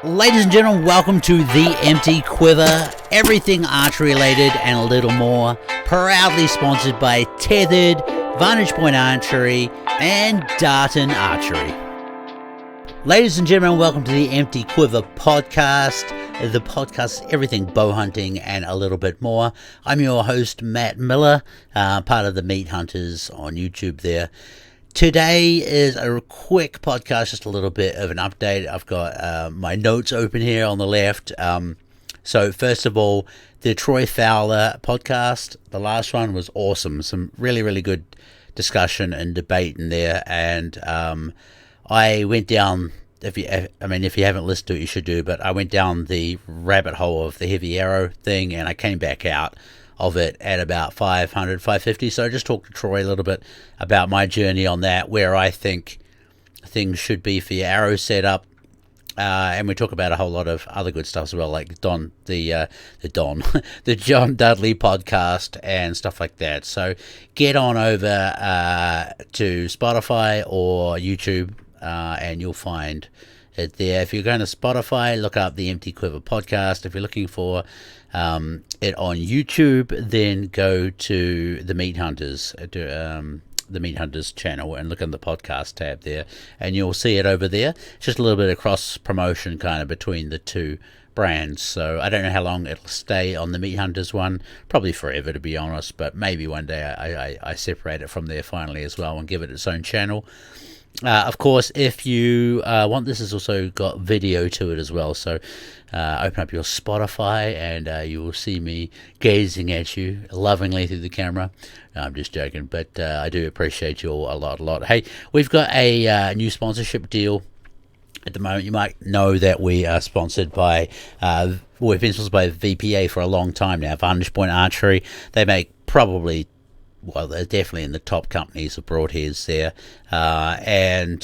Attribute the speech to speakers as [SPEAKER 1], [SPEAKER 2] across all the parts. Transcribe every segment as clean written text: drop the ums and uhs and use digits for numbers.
[SPEAKER 1] Ladies and gentlemen, welcome to the Empty Quiver, everything archery related and a little more, proudly sponsored by Tethered, Vantage Point Archery, and Darton Archery. Ladies and gentlemen, welcome to the Empty Quiver Podcast. The podcast is everything bow hunting and a little bit more. I'm your host, Matt Miller, part of the Meat Hunters on YouTube there. Today is a quick podcast, just a little bit of an update. I've got my notes open here on the left. So first of all, the Troy Fowler podcast, the last one was awesome. Some really, really good discussion and debate in there. And I went down, if you haven't listened to it, you should do, but I went down the rabbit hole of the heavy arrow thing and I came back out of it at about 500, 550. So I just talked to Troy a little bit about my journey on that, where I think things should be for your arrow setup. And we talk about a whole lot of other good stuff as well, like the John Dudley podcast and stuff like that. So get on over to Spotify or YouTube and you'll find it there. If you're going to Spotify, look up the Empty Quiver Podcast. If you're looking for it on YouTube, then go to the Meat Hunters, the Meat Hunters channel, and look in the podcast tab there, and you'll see it over there. It's just a little bit of cross promotion kind of between the two brands. So I don't know how long it'll stay on the Meat Hunters one, probably forever to be honest, but maybe one day I separate it from there finally as well and give it its own channel. Of course, if you want, this has also got video to it as well, so open up your Spotify and you will see me gazing at you lovingly through the camera. No, I'm just joking, but I do appreciate you all a lot. Hey, we've got a new sponsorship deal at the moment. You might know that we are sponsored by, we've been sponsored by VPA for a long time now, Vantage Point Archery. They make probably, well, they're definitely in the top companies of broadheads there, and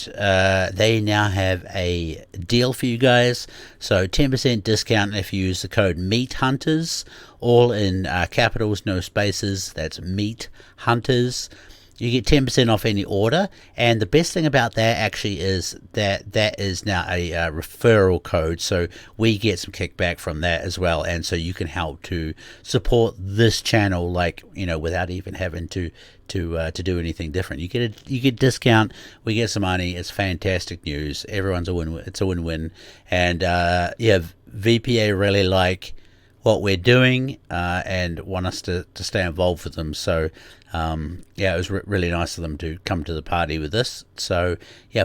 [SPEAKER 1] they now have a deal for you guys. So 10% discount if you use the code Meat Hunters, all in capitals, no spaces. That's Meat Hunters. You get 10% off any order, and the best thing about that actually is that that is now a referral code, so we get some kickback from that as well, and so you can help to support this channel, like, you know, without even having to do anything different. You get discount, we get some money. It's fantastic news. Everyone's a win. It's a win-win, and VPA really like what we're doing and want us to stay involved with them. So it was really nice of them to come to the party with this. So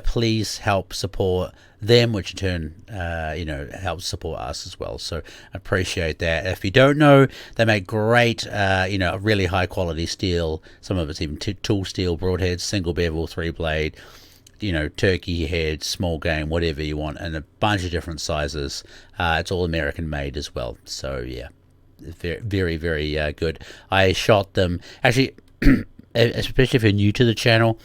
[SPEAKER 1] please help support them, which in turn helps support us as well. So I appreciate that. If you don't know, they make great really high quality steel. Some of it's even tool steel broadheads, single bevel, 3-blade, turkey head, small game, whatever you want, and a bunch of different sizes. It's all American made as well. So very, very, very good. I shot them actually, especially if you're new to the channel.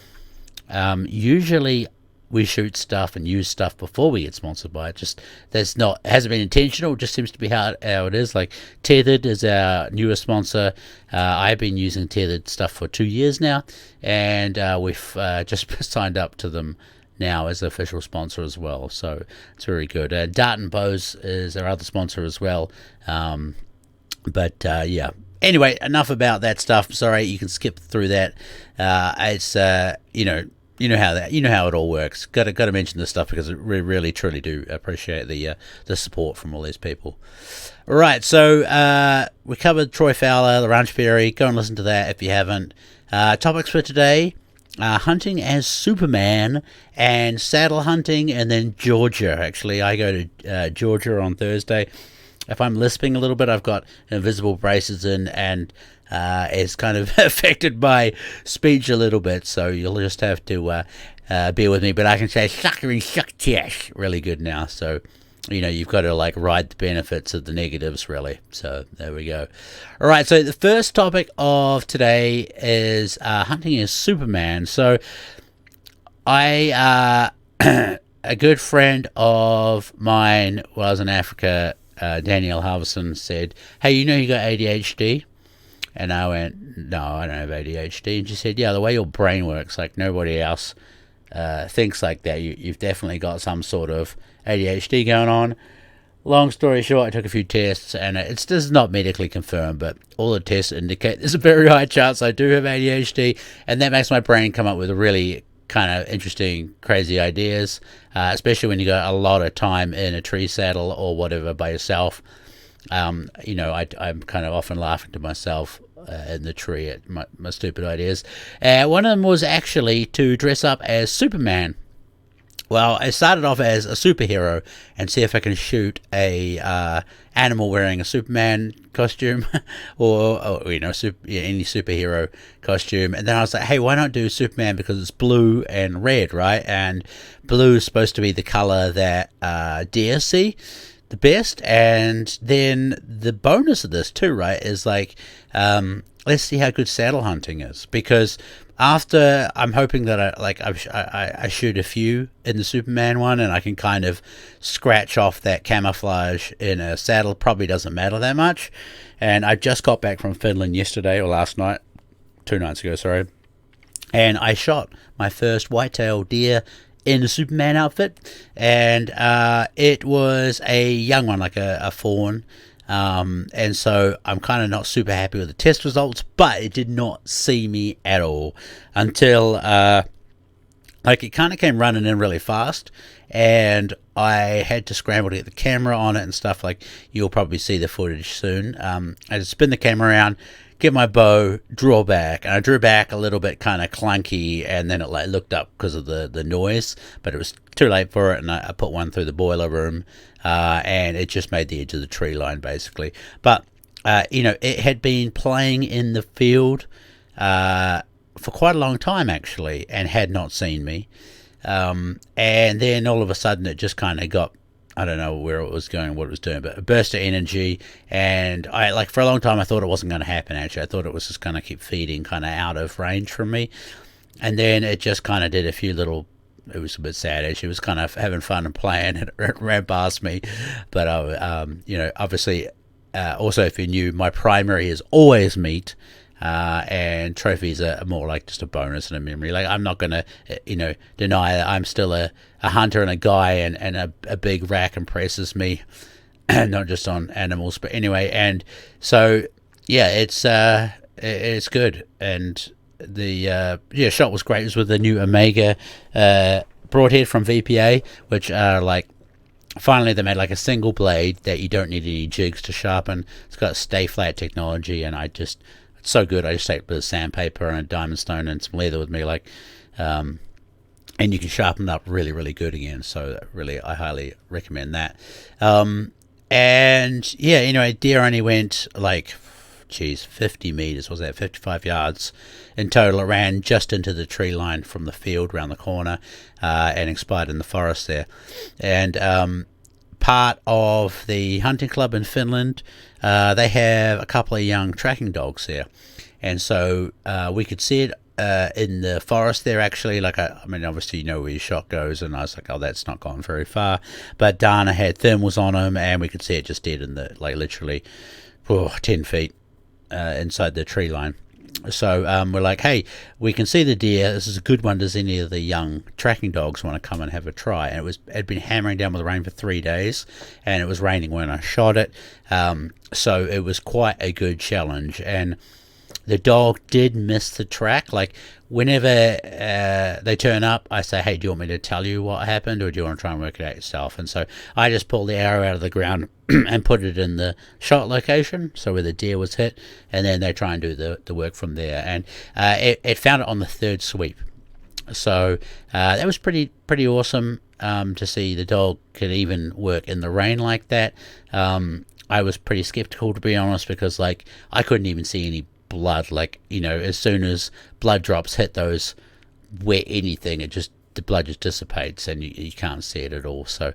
[SPEAKER 1] Usually we shoot stuff and use stuff before we get sponsored by it. Hasn't been intentional. It just seems to be how it is. Like Tethered is our newest sponsor. I've been using Tethered stuff for 2 years now, and we've just signed up to them now as an official sponsor as well. So it's very good. Darton Bows is our other sponsor as well. Anyway, enough about that stuff. Sorry, you can skip through that. It's you know how it all works. Got to mention this stuff because we really truly do appreciate the support from all these people. All right, so we covered Troy Fowler, the Ranch Fairy. Go and listen to that if you haven't. Topics for today: hunting as Superman and saddle hunting, and then Georgia. Actually, I go to Georgia on Thursday. If I'm lisping a little bit, I've got invisible braces in, and it's kind of affected my speech a little bit, so you'll just have to bear with me. But I can say sucker and suck test really good now, so you've got to ride the benefits of the negatives, really. So there we go. All right, so the first topic of today is hunting as Superman. So I a good friend of mine was in Africa. Danielle Halverson said, "Hey, you got ADHD?" And I went, "No, I don't have ADHD." And she said, "Yeah, the way your brain works, like nobody else thinks like that. You've definitely got some sort of ADHD going on." Long story short, I took a few tests, and it's just not medically confirmed, but all the tests indicate there's a very high chance I do have ADHD, and that makes my brain come up with really kind of interesting, crazy ideas, especially when you got a lot of time in a tree saddle or whatever by yourself. I'm kind of often laughing to myself in the tree at my stupid ideas. One of them was actually to dress up as Superman. Well, I started off as a superhero and see if I can shoot a animal wearing a Superman costume or any superhero costume. And then I was like, hey, why not do Superman, because it's blue and red, right? And blue is supposed to be the color that deer see the best. And then the bonus of this too, right, is like, let's see how good saddle hunting is, because after, I'm hoping that I shoot a few in the Superman one, and I can kind of scratch off that camouflage in a saddle. Probably doesn't matter that much. And I just got back from Finland yesterday, or last night, 2 nights ago, sorry. And I shot my first whitetail deer in a Superman outfit, and it was a young one, like a fawn. And so I'm kind of not super happy with the test results, but it did not see me at all until it kind of came running in really fast, and I had to scramble to get the camera on it and stuff. Like, you'll probably see the footage soon. I had to spin the camera around, get my bow, draw back, and I drew back a little bit kind of clunky, and then it looked up because of the noise, but it was too late for it, and I put one through the boiler room, and it just made the edge of the tree line basically. But it had been playing in the field for quite a long time actually, and had not seen me, and then all of a sudden it just kind of got, I don't know where it was going, what it was doing, but a burst of energy. And I, for a long time, I thought it wasn't going to happen, actually. I thought it was just going to keep feeding kind of out of range from me. And then it just kind of did a few little, it was a bit sad, actually. It was kind of having fun and playing, and it ran past me. But, obviously, also, if you're new, my primary is always meat. And trophies are more like just a bonus and a memory. Like, I'm not going to, deny that I'm still a hunter and a guy, and a big rack impresses me, not just on animals. But anyway, and so, yeah, it's good. And the shot was great. It was with the new Omega broadhead from VPA, which are finally they made a single blade that you don't need any jigs to sharpen. It's got stay flat technology, and it's so good. I just take a bit of sandpaper and a diamond stone and some leather with me, and you can sharpen it up really, really good again. So really, I highly recommend that. And yeah, anyway, deer only went 50 meters, was that 55 yards in total. It ran just into the tree line from the field around the corner, and expired in the forest there. And part of the hunting club in Finland, they have a couple of young tracking dogs there, and so we could see it in the forest there, actually. Obviously you know where your shot goes, and I was like, oh, that's not gone very far, but Dana had thermals on him, and we could see it just dead in the literally 10 feet inside the tree line. So we're like, hey, we can see the deer, this is a good one, does any of the young tracking dogs want to come and have a try? And it had been hammering down with rain for 3 days, and it was raining when I shot it, so it was quite a good challenge. And the dog did miss the track. Whenever they turn up, I say, hey, do you want me to tell you what happened, or do you want to try and work it out yourself? And so I just pulled the arrow out of the ground and put it in the shot location, so where the deer was hit, and then they try and do the work from there. And it found it on the 3rd sweep. So that was pretty awesome to see the dog could even work in the rain like that. I was pretty skeptical, to be honest, because I couldn't even see any blood. As soon as blood drops hit those wet anything, the blood just dissipates, and you can't see it at all. So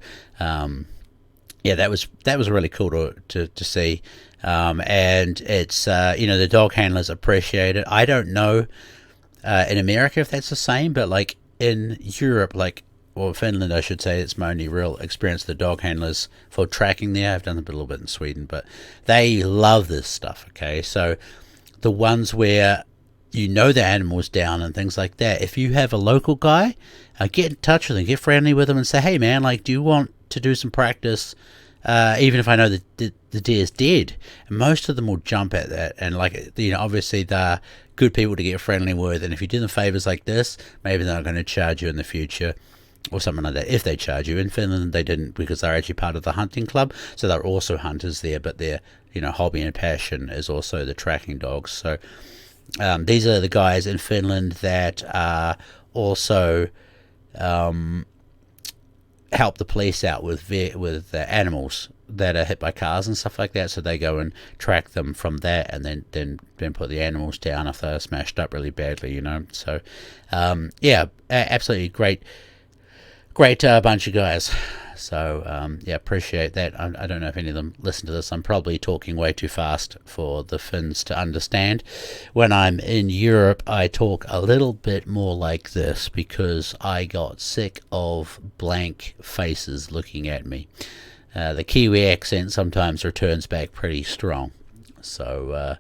[SPEAKER 1] yeah, that was really cool to see, and it's the dog handlers appreciate it. I don't know in America if that's the same, but in Europe, or Finland, I should say, it's my only real experience with the dog handlers for tracking there. I've done a little bit in Sweden, but they love this stuff. Okay, so the ones where the animal's down and things like that, if you have a local guy, get in touch with them, get friendly with them, and say, hey man, do you want to do some practice even if I know the deer's dead. And most of them will jump at that, and obviously they're good people to get friendly with, and if you do them favors like this, maybe they're not going to charge you in the future or something like that. If they charge you. In Finland they didn't, because they're actually part of the hunting club, so they're also hunters there, but their hobby and passion is also the tracking dogs. So these are the guys in Finland that also help the police out with animals that are hit by cars and stuff like that. So they go and track them from that, and then put the animals down if they're smashed up really badly. So absolutely great bunch of guys. So appreciate that. I don't know if any of them listen to this. I'm probably talking way too fast for the Finns to understand. When I'm in Europe, I talk a little bit more like this because I got sick of blank faces looking at me. The Kiwi accent sometimes returns back pretty strong. So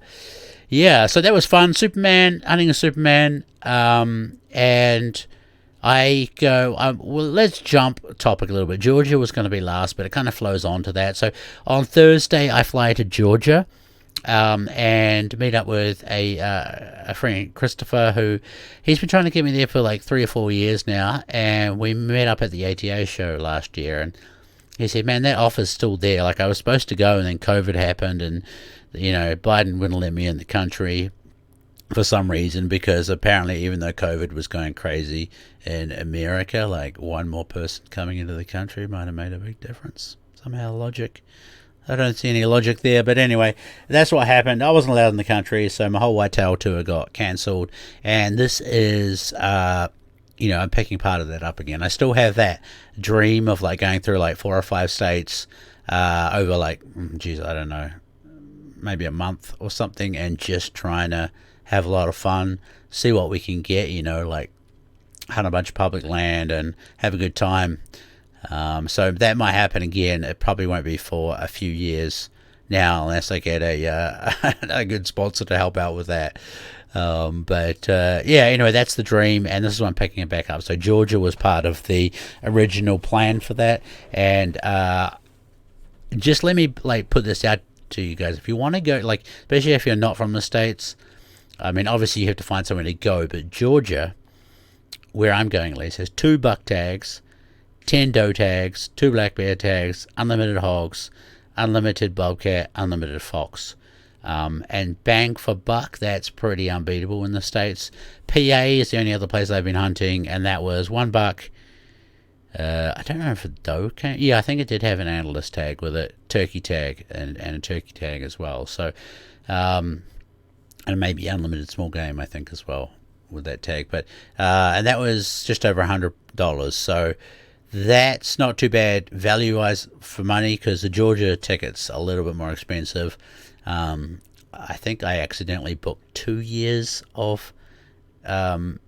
[SPEAKER 1] so that was fun. Hunting a Superman, and let's jump topic a little bit. Georgia was going to be last, but it kind of flows on to that. So on Thursday, I fly to Georgia and meet up with a friend, Christopher, who he's been trying to get me there for like 3 or 4 years now. And we met up at the ATA show last year, and he said, man, that offer's still there. Like, I was supposed to go, and then COVID happened, and Biden wouldn't let me in the country for some reason, because apparently even though COVID was going crazy in America, like one more person coming into the country might have made a big difference. Somehow logic. I don't see any logic there, but anyway, that's what happened. I wasn't allowed in the country, so my whole whitetail tour got cancelled, and this is, I'm picking part of that up again. I still have that dream of like going through like 4 or 5 states over like, I don't know, maybe a month or something, and just trying to have a lot of fun, see what we can get, like hunt a bunch of public land and have a good time. So that might happen again. It probably won't be for a few years now, unless I get a good sponsor to help out with that. Anyway, that's the dream, and this is why I'm picking it back up. So Georgia was part of the original plan for that, and just let me put this out to you guys. If you want to go, especially if you're not from the States, I mean, obviously you have to find somewhere to go, but Georgia, where I'm going at least, has 2 buck tags, 10 doe tags, 2 black bear tags, unlimited hogs, unlimited bobcat, unlimited fox. And bang for buck, that's pretty unbeatable in the States. PA is the only other place I've been hunting, and that was 1 buck. I don't know if a doe came. Yeah, I think it did have an antlerless tag with it, turkey tag, and a turkey tag as well. So, and maybe unlimited small game, I think, as well, with that tag. But and that was just over $100. So that's not too bad value-wise for money, because the Georgia ticket's a little bit more expensive. I think I accidentally booked 2 years of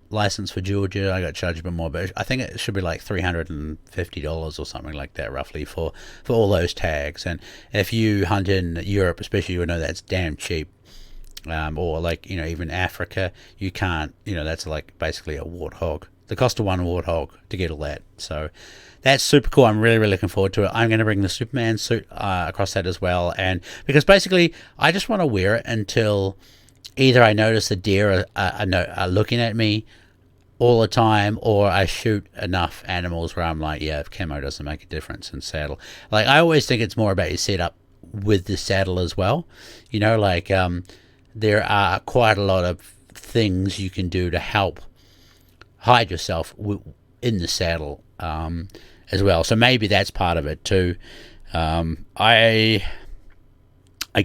[SPEAKER 1] license for Georgia. I got charged a bit more, but I think it should be like $350 or something like that, roughly, for all those tags. And if you hunt in Europe, especially, you know that's damn cheap. Or even Africa, you can't, that's like basically a warthog. The cost of 1 warthog to get all that. So that's super cool. I'm really, really looking forward to it. I'm going to bring the Superman suit across that as well. And because basically I just want to wear it until either I notice the deer are looking at me all the time, or I shoot enough animals where I'm like, yeah, if camo doesn't make a difference in saddle. Like, I always think it's more about your setup with the saddle as well. There are quite a lot of things you can do to help hide yourself in the saddle as well. So maybe that's part of it too. I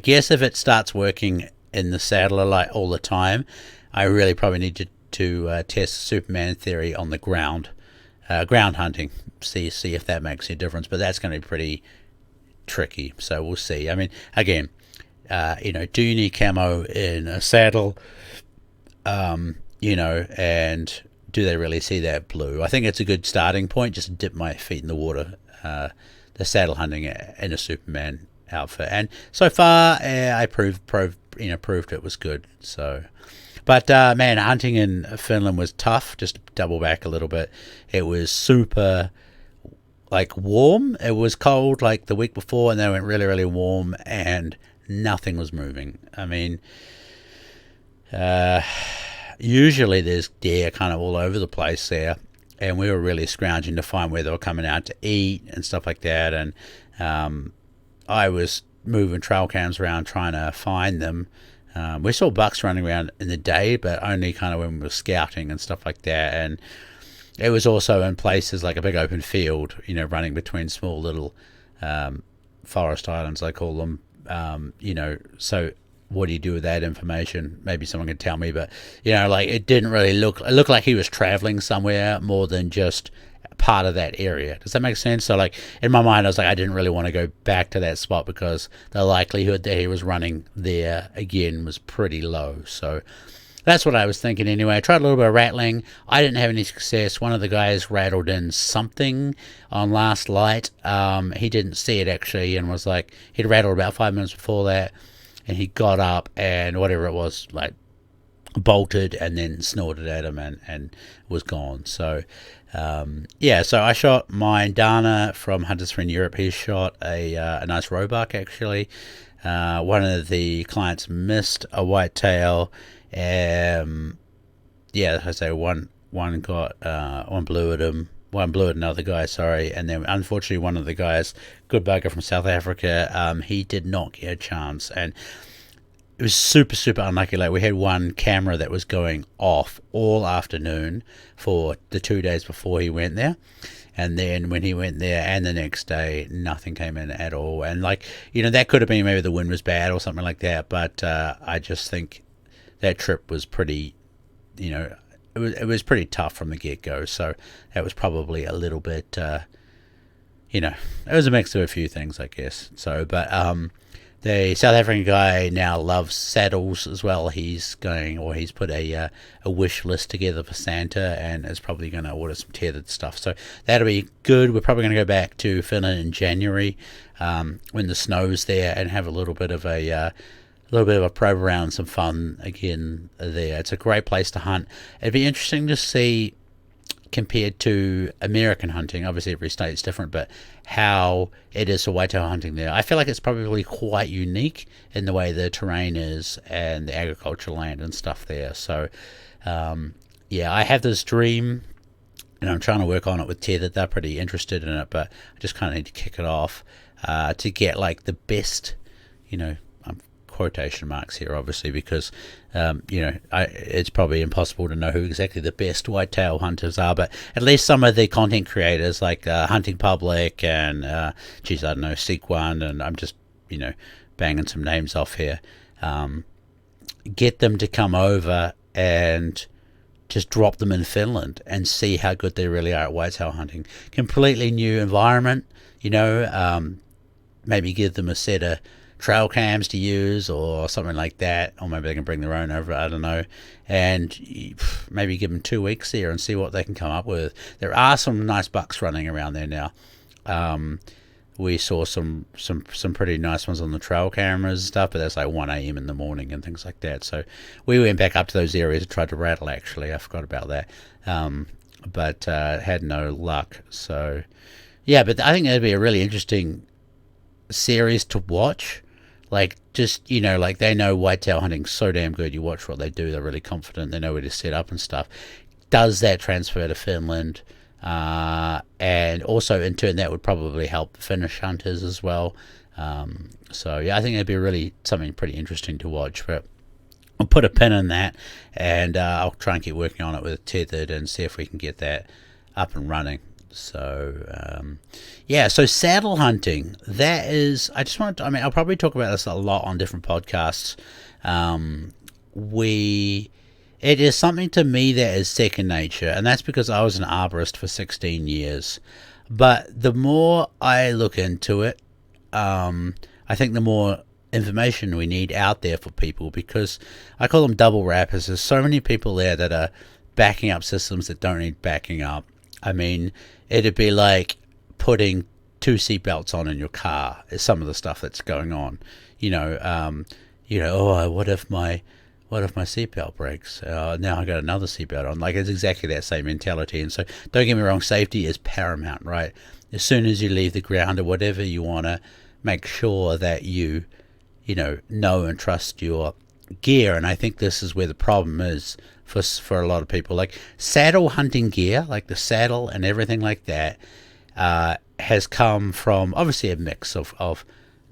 [SPEAKER 1] guess if it starts working in the saddle all the time, I really probably need to test Superman theory on the ground hunting. See if that makes a difference. But that's going to be pretty tricky. So we'll see. I mean, again, do you need camo in a saddle? And do they really see that blue? I think it's a good starting point, just to dip my feet in the water, the saddle hunting in a Superman outfit. And so far, I proved it was good. So, but man, hunting in Finland was tough. Just to double back a little bit, it was super like warm. It was cold like the week before, and they went really, really warm, and nothing was moving. I mean, usually there's deer kind of all over the place there, and we were really scrounging to find where they were coming out to eat and stuff like that. And I was moving trail cams around trying to find them. We saw bucks running around in the day, but only kind of when we were scouting and stuff like that. And it was also in places like a big open field, running between small little forest islands, I call them. So what do you do with that information? Maybe someone could tell me, but it didn't really it looked like he was traveling somewhere more than just part of that area. Does that make sense? So like in my mind, I was like, I didn't really want to go back to that spot because the likelihood that he was running there again was pretty low. So that's what I was thinking anyway. I tried a little bit of rattling. I didn't have any success. One of the guys rattled in something on last light. He didn't see it actually, and was like, he'd rattled about 5 minutes before that, and he got up and whatever it was, like bolted and then snorted at him and was gone. So so I shot mine. Dana from Hunters Friend Europe, he shot a nice roebuck actually. One of the clients missed a whitetail. I say one got one blew at him. One blew at another guy, sorry, and then unfortunately one of the guys, good bugger from South Africa, he did not get a chance, and it was super, super unlucky. Like we had one camera that was going off all afternoon for the 2 days before he went there, and then when he went there and the next day, nothing came in at all. And that could have been maybe the wind was bad or something like that, but I just think that trip was pretty, it was pretty tough from the get-go. So that was probably a little bit, it was a mix of a few things, I guess. So, but the South African guy now loves saddles as well. He's put a wish list together for Santa and is probably going to order some tethered stuff. So that'll be good. We're probably going to go back to Finland in January when the snow's there and have a little bit of a probe around, some fun again there. It's a great place to hunt. It'd be interesting to see, compared to American hunting, obviously every state's different, but how it is for whitetail hunting there. I feel like it's probably quite unique in the way the terrain is and the agricultural land and stuff there. So I have this dream, and I'm trying to work on it with Tethered. They're pretty interested in it, but I just kind of need to kick it off to get like the best, quotation marks here obviously, because it's probably impossible to know who exactly the best whitetail hunters are, but at least some of the content creators like Hunting Public and I don't know, Seek One, and I'm just banging some names off here, get them to come over and just drop them in Finland and see how good they really are at whitetail hunting. Completely new environment, maybe give them a set of trail cams to use or something like that, or maybe they can bring their own over, I don't know, and maybe give them 2 weeks there and see what they can come up with. There are some nice bucks running around there now. We saw some pretty nice ones on the trail cameras and stuff, but that's like 1 a.m. in the morning and things like that. So we went back up to those areas and tried to rattle, actually. I forgot about that. But had no luck. So yeah, but I think that'd be a really interesting series to watch. Like, just, like they know whitetail hunting so damn good. You watch what they do, they're really confident, they know where to set up and stuff. Does that transfer to Finland? And also in turn that would probably help the Finnish hunters as well. So yeah, I think it'd be really something pretty interesting to watch. But I'll put a pin in that, and I'll try and keep working on it with Tethered and see if we can get that up and running. So so saddle hunting, that is, I'll probably talk about this a lot on different podcasts. It is something to me that is second nature, and that's because I was an arborist for 16 years. But the more I look into it, I think the more information we need out there for people, because I call them double wrappers. There's so many people there that are backing up systems that don't need backing up. I mean, it'd be like putting 2 seatbelts on in your car is some of the stuff that's going on. What if my seatbelt breaks? Now I got another seatbelt on. Like, it's exactly that same mentality. And so don't get me wrong, safety is paramount, right? as soon as you leave the ground or whatever, you want to make sure that you know and trust your gear. And I think this is where the problem is for a lot of people. Like saddle hunting gear, like the saddle and everything like that, has come from obviously a mix of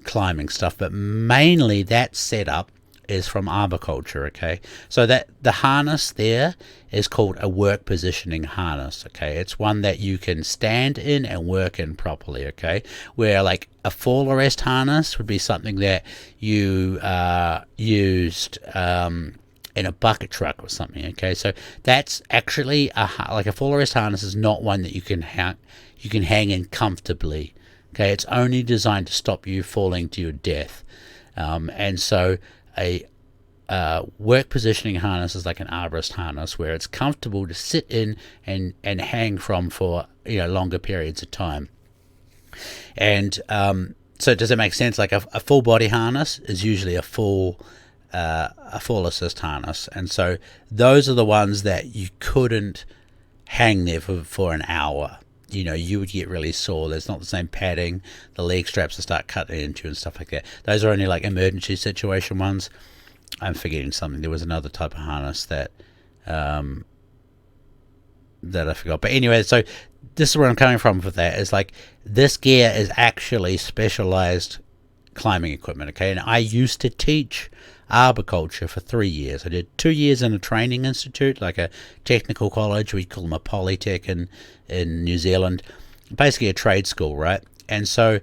[SPEAKER 1] climbing stuff, but mainly that setup is from arboriculture. Okay, so that the harness there is called a work positioning harness. Okay, it's one that you can stand in and work in properly. Okay, where like a fall arrest harness would be something that you used in a bucket truck or something. Okay, so that's actually like a fall arrest harness is not one that you can hang in comfortably. Okay, it's only designed to stop you falling to your death, and so a work positioning harness is like an arborist harness where it's comfortable to sit in and hang from for longer periods of time. And so does it make sense? Like a full body harness is usually a full assist harness, and so those are the ones that you couldn't hang there for an hour. You would get really sore. There's not the same padding. The leg straps will start cutting into and stuff like that. Those are only like emergency situation ones. I'm forgetting something. There was another type of harness that I forgot. But anyway, so this is where I'm coming from with that. Is like this gear is actually specialized climbing equipment. Okay, and I used to teach arboriculture for 3 years. I did 2 years in a training institute, like a technical college. We call them a polytech in New Zealand, basically a trade school, right? And so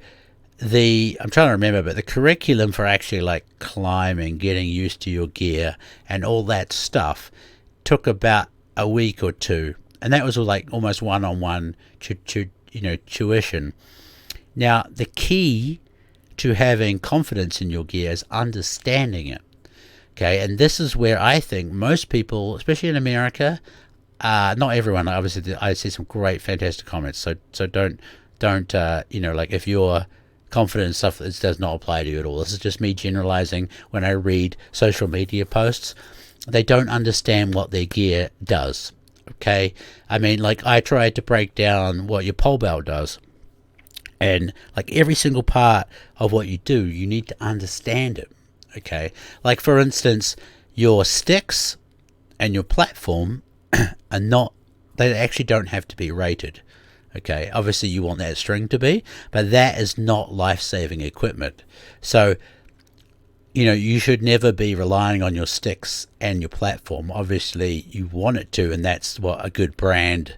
[SPEAKER 1] I'm trying to remember, but the curriculum for actually like climbing, getting used to your gear and all that stuff took about a week or two, and that was like almost one-on-one tuition. Now the key to having confidence in your gear is understanding it. Okay, and this is where I think most people, especially in America, not everyone, obviously I see some great, fantastic comments, so don't like if you're confident in stuff, this does not apply to you at all. This is just me generalizing when I read social media posts. They don't understand what their gear does. Okay, I mean, like I tried to break down what your pole belt does, and like every single part of what you do, you need to understand it. Okay, like for instance, your sticks and your platform they actually don't have to be rated. Okay, obviously you want that string to be, but that is not life-saving equipment. So you should never be relying on your sticks and your platform. Obviously you want it to, and that's what a good brand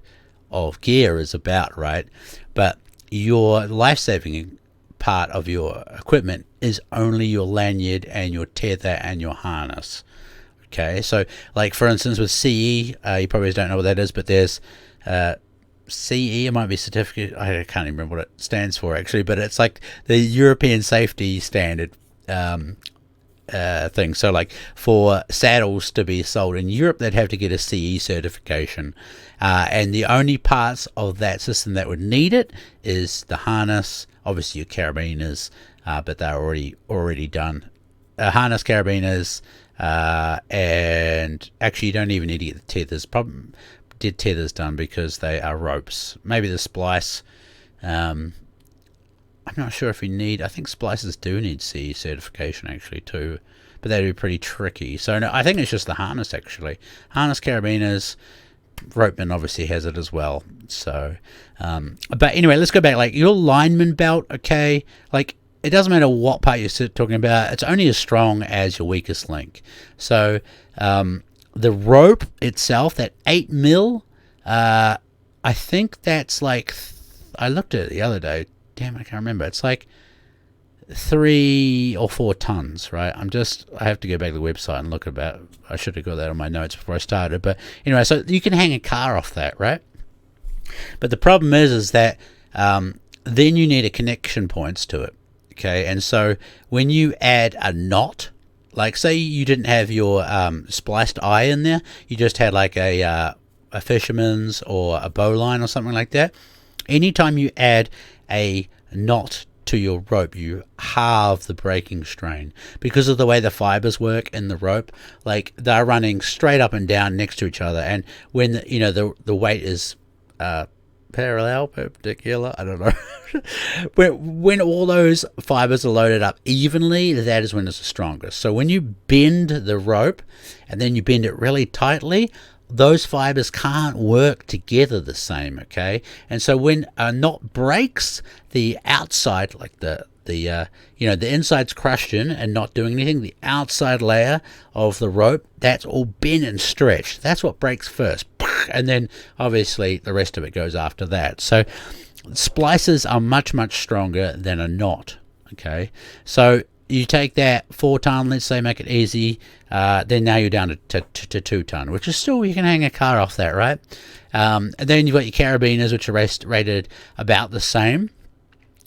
[SPEAKER 1] of gear is about, right? But your life-saving part of your equipment is only your lanyard and your tether and your harness. Okay, so like for instance with CE, you probably don't know what that is, but there's CE, it might be certificate, I can't even remember what it stands for actually, but it's like the European safety standard thing. So like for saddles to be sold in Europe, they'd have to get a CE certification, and the only parts of that system that would need it is the harness, obviously your carabiners, but they're already done. Harness, carabiners, and actually you don't even need to get the tethers. Did tethers done because they are ropes. Maybe the splice. I'm not sure if we need. I think splices do need CE certification actually too, but that'd be pretty tricky. So no, I think it's just the harness actually. Harness, carabiners, ropeman obviously has it as well. So, but anyway, let's go back. Like your lineman belt, okay? Like it doesn't matter what part you're talking about. It's only as strong as your weakest link. So, the rope itself, that 8 mil, I think that's like, I looked at it the other day. Damn, I can't remember. It's like 3 or 4 tons, right? I have to go back to the website and look about. I should have got that on my notes before I started. But anyway, so you can hang a car off that, right? But the problem is that then you need a connection points to it. Okay, and so when you add a knot, like say you didn't have your spliced eye in there, you just had like a fisherman's or a bowline or something like that. Anytime you add a knot to your rope, you halve the breaking strain because of the way the fibers work in the rope. Like they're running straight up and down next to each other, and when the weight is parallel, perpendicular, I don't know. when all those fibers are loaded up evenly, that is when it's the strongest. So when you bend the rope and then you bend it really tightly, those fibers can't work together the same, okay? And so when a knot breaks, the outside, like the inside's crushed in and not doing anything, the outside layer of the rope, that's all bent and stretched. That's what breaks first. And then obviously the rest of it goes after that. So splices are much, much stronger than a knot, okay? So you take that 4 ton, let's say, make it easy, then now you're down to 2 ton, which is still, you can hang a car off that, right? And then you've got your carabiners, which are rated about the same,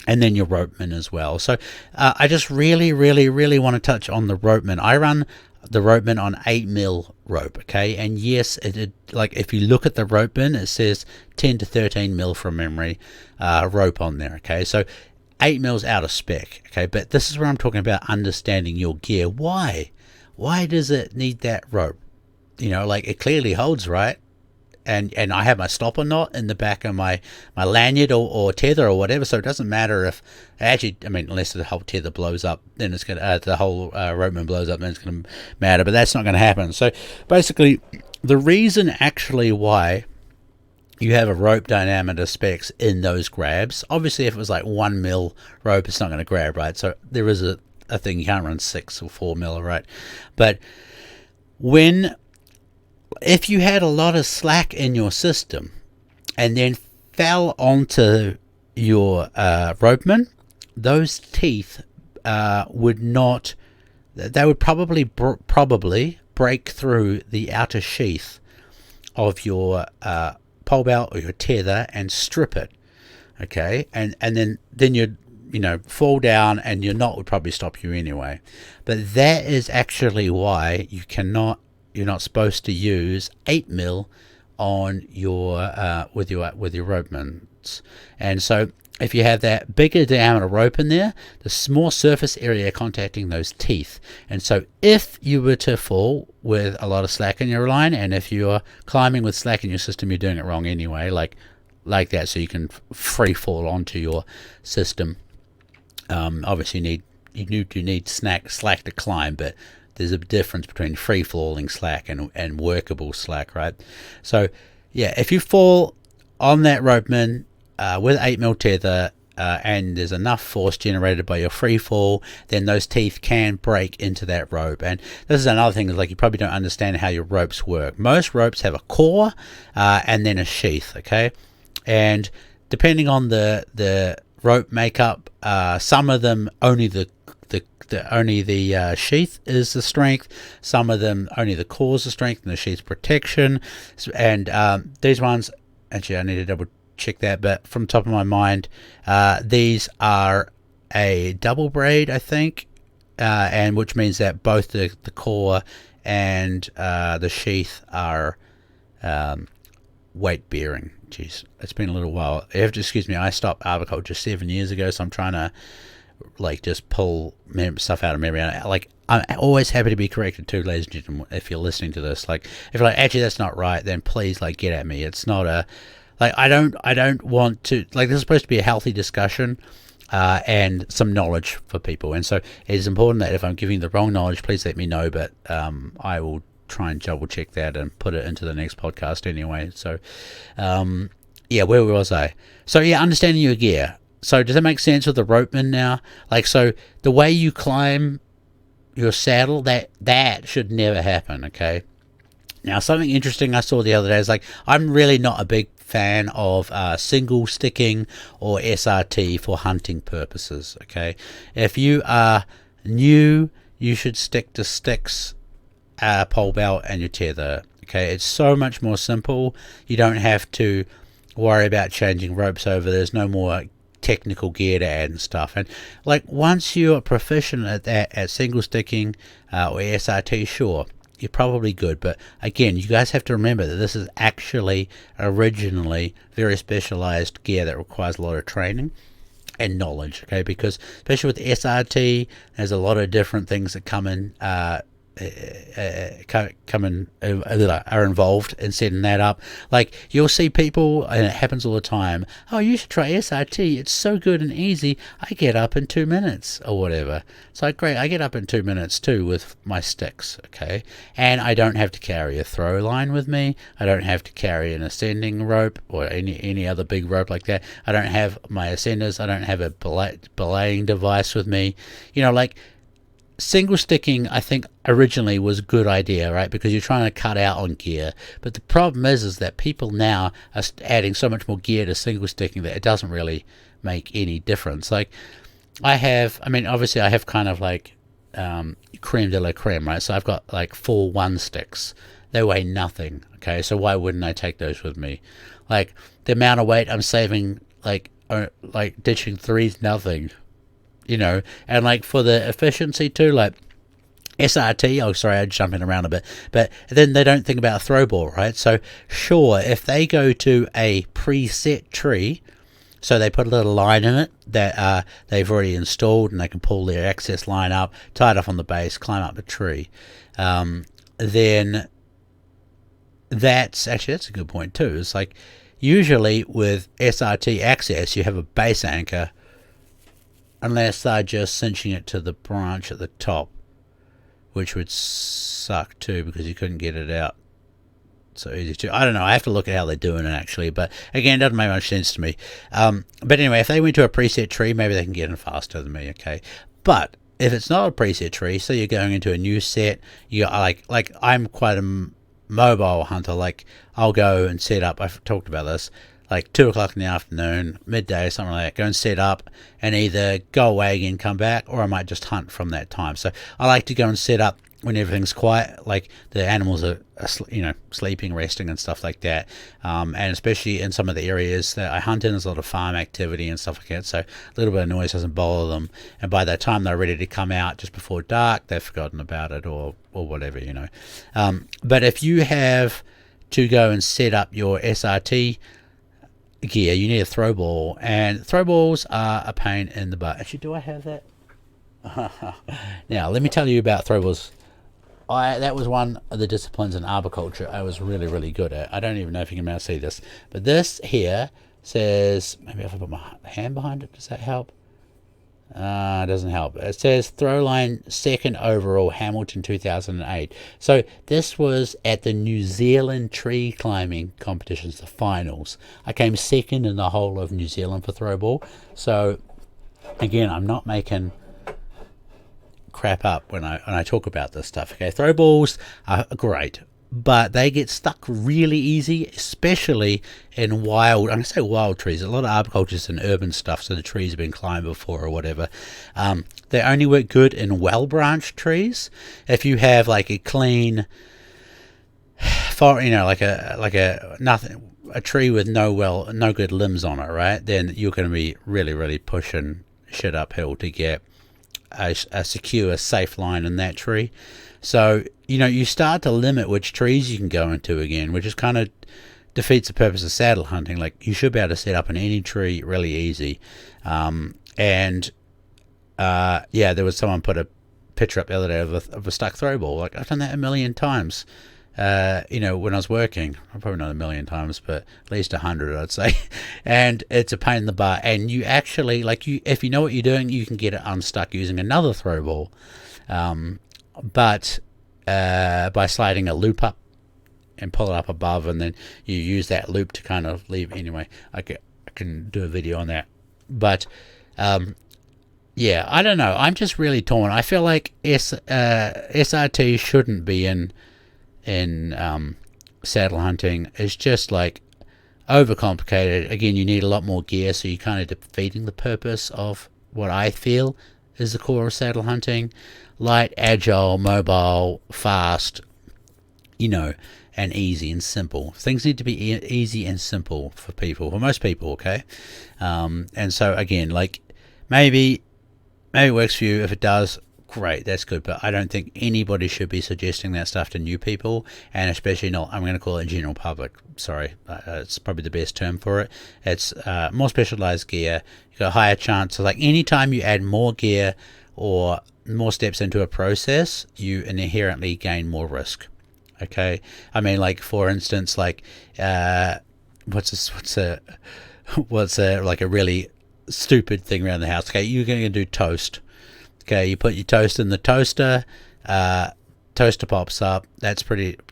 [SPEAKER 1] and then your ropemen as well. So I just really, really, really want to touch on the ropemen. I run the ropemen on 8mm rope, okay? And yes, like if you look at the ropemen, it says 10 to 13mm from memory rope on there, okay? So 8mm out of spec, okay? But this is where I'm talking about understanding your gear. Why does it need that rope? Like it clearly holds, right? And I have my stopper knot in the back of my lanyard or tether or whatever, so it doesn't matter if unless the whole tether blows up, then it's gonna the whole ropeman blows up, then it's gonna matter. But that's not going to happen. So basically, the reason actually why you have a rope diameter specs in those grabs, obviously if it was like 1mm rope, it's not going to grab, right? So there is a thing, you can't run 6 or 4mm, right? But if you had a lot of slack in your system and then fell onto your ropeman, those teeth would probably break through the outer sheath of your pole belt or your tether and strip it, okay? And then you'd fall down and your knot would probably stop you anyway. But that is actually why you're not supposed to use 8mm on your with your ropemans. And so if you have that bigger diameter rope in there, there's more surface area contacting those teeth. And so if you were to fall with a lot of slack in your line, and if you're climbing with slack in your system, you're doing it wrong anyway, like that, so you can free fall onto your system. Obviously you need slack to climb, but there's a difference between free falling slack and workable slack, right? So yeah, if you fall on that ropeman with 8mm tether and there's enough force generated by your free fall, then those teeth can break into that rope. And this is another thing, is like you probably don't understand how your ropes work. Most ropes have a core and then a sheath, okay? And depending on the rope makeup, some of them only the sheath is the strength, some of them only the core is the strength and the sheath's protection. And these ones, actually I need to double check that, but from the top of my mind, these are a double braid, I think, and which means that both the core and the sheath are weight bearing. Jeez, it's been a little while. You have to excuse me, I stopped arboriculture 7 years ago, so I'm trying to just pull stuff out of memory. Like, I'm always happy to be corrected too, ladies and gentlemen, if you're listening to this. Like, if you're like, actually that's not right, then please get at me. It's not I don't want to, this is supposed to be a healthy discussion and some knowledge for people, and so it is important that if I'm giving the wrong knowledge, please let me know, but I will try and double check that and put it into the next podcast anyway. So where was I? So understanding your gear. So does that make sense with the ropeman now? So the way you climb your saddle, that should never happen, okay? Now, something interesting I saw the other day is I'm really not a big fan of single sticking or SRT for hunting purposes, okay? If you are new, you should stick to sticks, pole belt and your tether, okay? It's so much more simple. You don't have to worry about changing ropes over. There's no more technical gear to add and stuff. And once you're proficient at that, at single sticking or SRT, sure, you're probably good. But again, you guys have to remember that this is actually originally very specialized gear that requires a lot of training and knowledge, okay? Because especially with SRT, there's a lot of different things that come in are involved in setting that up. Like, you'll see people, and it happens all the time, oh, you should try SRT, it's so good and easy, I get up in 2 minutes or whatever. It's like, great, I get up in 2 minutes too with my sticks, okay, and I don't have to carry a throw line with me, I don't have to carry an ascending rope or any other big rope like that, I don't have my ascenders, I don't have a belaying device with me, like, single sticking, I think, originally was a good idea, right? Because you're trying to cut out on gear. But the problem is that people now are adding so much more gear to single sticking that it doesn't really make any difference. Like, obviously I have kind of like creme de la creme, right? So I've got like 4 1 sticks. They weigh nothing, okay? So why wouldn't I take those with me? Like, the amount of weight I'm saving, like ditching 3's nothing. And like for the efficiency too, like SRT, I'm jumping around a bit, but then they don't think about a throw ball, right? So sure, if they go to a preset tree, so they put a little line in it that they've already installed, and they can pull their access line up, tie it off on the base, climb up the tree, then that's a good point too. It's like, usually with SRT access, you have a base anchor, unless they're just cinching it to the branch at the top, which would suck too, because you couldn't get it out so easy too. I don't know, I have to look at how they're doing it actually, but again, it doesn't make much sense to me. But anyway, if they went to a preset tree, maybe they can get in faster than me, okay? But if it's not a preset tree, so you're going into a new set, you're like I'm quite a mobile hunter. Like, I'll go and set up, I've talked about this, like 2 o'clock in the afternoon, midday, something like that, go and set up and either go away again, come back, or I might just hunt from that time. So I like to go and set up when everything's quiet, like the animals are sleeping, resting and stuff like that, and especially in some of the areas that I hunt in, there's a lot of farm activity and stuff like that, so a little bit of noise doesn't bother them, and by that time they're ready to come out just before dark, they've forgotten about it or whatever, but if you have to go and set up your SRT gear, you need a throw ball, and throw balls are a pain in the butt. Actually, do I have that? Now let me tell you about throw balls. That was one of the disciplines in arboriculture I was really, really good at. I don't even know if you can now see this, but this here says, maybe if I put my hand behind it, does that help? It doesn't help. It says throw line 2nd overall, Hamilton 2008. So this was at the New Zealand tree climbing competitions, the finals. I came 2nd in the whole of New Zealand for throw ball. So again, I'm not making crap up when I talk about this stuff. Okay, throw balls are great, but they get stuck really easy, especially in wild, and I say wild trees, a lot of arboriculture is in urban stuff, so the trees have been climbed before or whatever. They only work good in well-branched trees. If you have like a clean, a tree with no good limbs on it, right? Then you're going to be really, really pushing shit uphill to get a secure, safe line in that tree. So, you start to limit which trees you can go into again, which is kind of defeats the purpose of saddle hunting. Like, you should be able to set up in any tree really easy. There was someone put a picture up the other day of a stuck throw ball. Like, I've done that a million times. When I was working, probably not a million times, but at least 100, I'd say. And it's a pain in the butt. And you actually, if you know what you're doing, you can get it unstuck using another throw ball. But by sliding a loop up and pull it up above, and then you use that loop to kind of leave. Anyway, I can do a video on that. But I don't know. I'm just really torn. I feel like SRT shouldn't be in saddle hunting. It's just like overcomplicated. Again, you need a lot more gear, so you're kind of defeating the purpose of what I feel is the core of saddle hunting. Light, agile, mobile, fast, and easy and simple. Things need to be easy and simple for most people, okay? And so again, maybe it works for you. If it does, great, that's good, but I don't think anybody should be suggesting that stuff to new people, and especially not, I'm going to call it general public. Sorry, it's probably the best term for it. It's more specialized gear. You've got a higher chance. So anytime you add more gear or more steps into a process, you inherently gain more risk. Okay, I mean, like for instance, like what's a like a really stupid thing around the house. Okay, you're going to do toast. Okay, you put your toast in the toaster. Toaster pops up.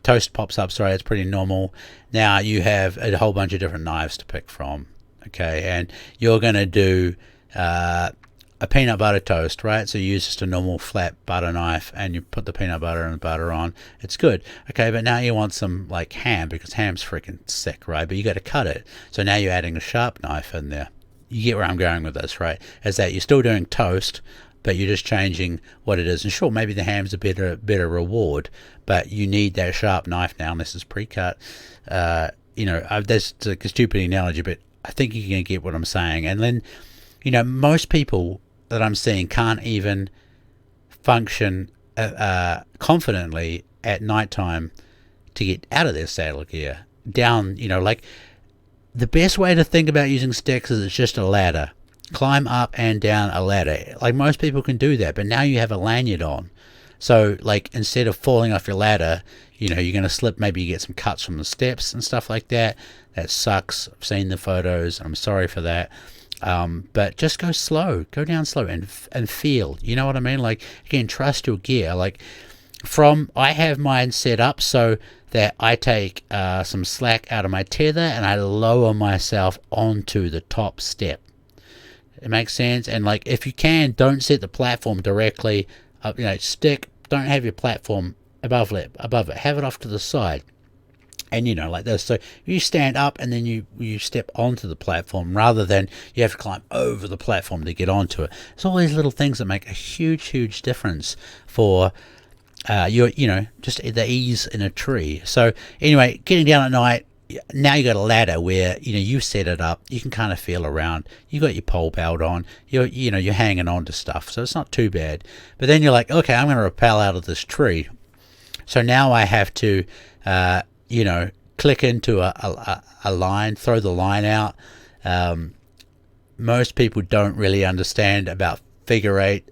[SPEAKER 1] Toast pops up. Sorry, it's pretty normal. Now you have a whole bunch of different knives to pick from. Okay, and you're going to do a peanut butter toast, right? So you use just a normal flat butter knife and you put the peanut butter and the butter on. It's good. Okay, but now you want some like ham, because ham's freaking sick, right? But you got to cut it. So now you're adding a sharp knife in there. You get where I'm going with this, right? Is that you're still doing toast, but you're just changing what it is. And sure, maybe the ham's a better reward, but you need that sharp knife now, unless it's pre-cut. That's a stupid analogy, but I think you can get what I'm saying. And then, most people that I'm seeing can't even function confidently at nighttime to get out of their saddle gear. Down, like the best way to think about using sticks is it's just a ladder. Climb up and down a ladder. Like most people can do that, but now you have a lanyard on. So like instead of falling off your ladder, you're going to slip. Maybe you get some cuts from the steps and stuff like that. That sucks. I've seen the photos. I'm sorry for that. But just go slow, go down slow and feel, you know what I mean? Like, again, trust your gear. Like I have mine set up so that I take some slack out of my tether and I lower myself onto the top step. It makes sense. And like, if you can, don't set the platform directly up, stick, don't have your platform above it, have it off to the side. And like this, so you stand up and then you step onto the platform rather than you have to climb over the platform to get onto it. It's all these little things that make a huge difference for just the ease in a tree. So anyway, getting down at night, now you got a ladder where you set it up, you can kind of feel around, you got your pole belt on, you're hanging on to stuff, so it's not too bad. But then you're like, okay, I'm going to rappel out of this tree, so now I have to click into a line, throw the line out. Most people don't really understand about figure eights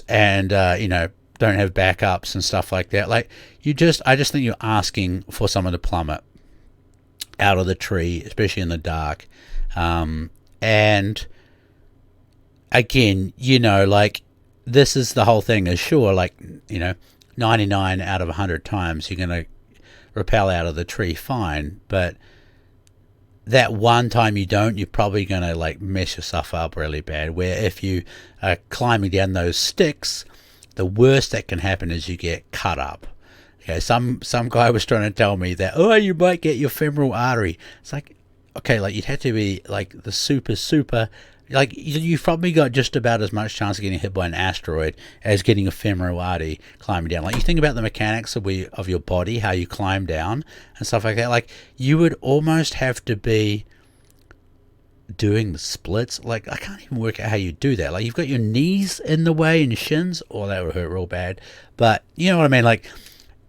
[SPEAKER 1] and don't have backups and stuff like that. Like I just think you're asking for someone to plummet out of the tree, especially in the dark. And again, like this is the whole thing. Is sure, like 99 out of 100 times you're going to rappel out of the tree fine, but that one time you don't, you're probably going to like mess yourself up really bad, where if you are climbing down those sticks, the worst that can happen is you get cut up. Okay, some guy was trying to tell me that, you might get your femoral artery. It's like, okay, like you'd have to be like the super, like you've probably got just about as much chance of getting hit by an asteroid as getting a femoral artery climbing down. Like you think about the mechanics of your body, how you climb down and stuff like that. Like you would almost have to be doing the splits. Like I can't even work out how you do that. Like you've got your knees in the way and your shins, that would hurt real bad. But you know what I mean? Like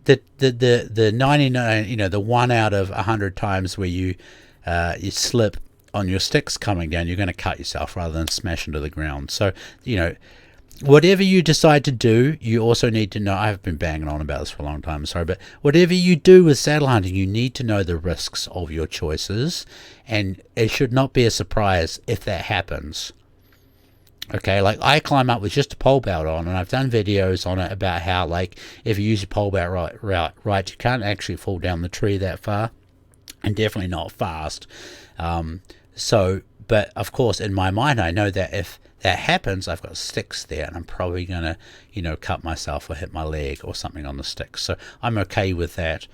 [SPEAKER 1] the 99, the 1 out of 100 times where you slip on your sticks coming down, you're going to cut yourself rather than smash into the ground. So, whatever you decide to do, you also need to know, I've been banging on about this for a long time, sorry, but whatever you do with saddle hunting, you need to know the risks of your choices, and it should not be a surprise if that happens. Okay, like I climb up with just a pole belt on, and I've done videos on it about how, like, if you use your pole belt right, you can't actually fall down the tree that far, and definitely not fast. But of course, in my mind, I know that if that happens, I've got sticks there, and I'm probably going to, cut myself or hit my leg or something on the sticks. So I'm okay with that.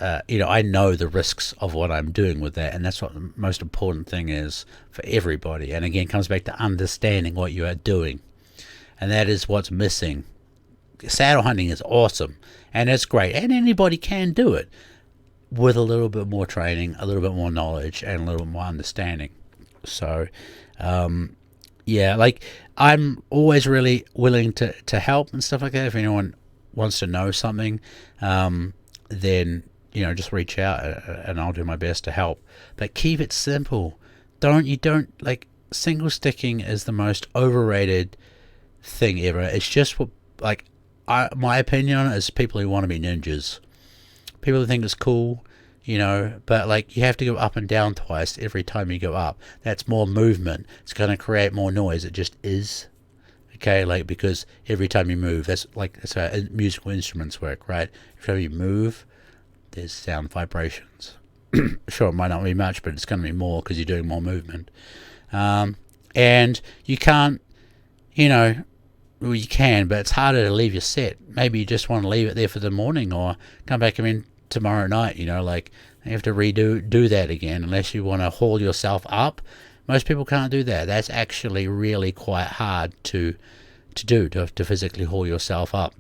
[SPEAKER 1] I know the risks of what I'm doing with that, and that's what the most important thing is for everybody. And again, it comes back to understanding what you are doing, and that is what's missing. Saddle hunting is awesome, and it's great, and anybody can do it with a little bit more training, a little bit more knowledge, and a little bit more understanding. So, like I'm always really willing to help and stuff like that. If anyone wants to know something, then just reach out and I'll do my best to help. But keep it simple. Don't single sticking is the most overrated thing ever. It's just what, like, my opinion on it is people who want to be ninjas. People who think it's cool, but like you have to go up and down twice every time you go up. That's more movement. It's going to create more noise. It just is. Okay, like, because every time you move, that's how musical instruments work, right? Every time you move, there's sound vibrations. Sure, it might not be much, but it's going to be more because you're doing more movement. And you can't, well, you can, but it's harder to leave your set. Maybe you just want to leave it there for the morning or come back in tomorrow night, like you have to do that again unless you want to haul yourself up. Most people can't do that. That's actually really quite hard to physically haul yourself up.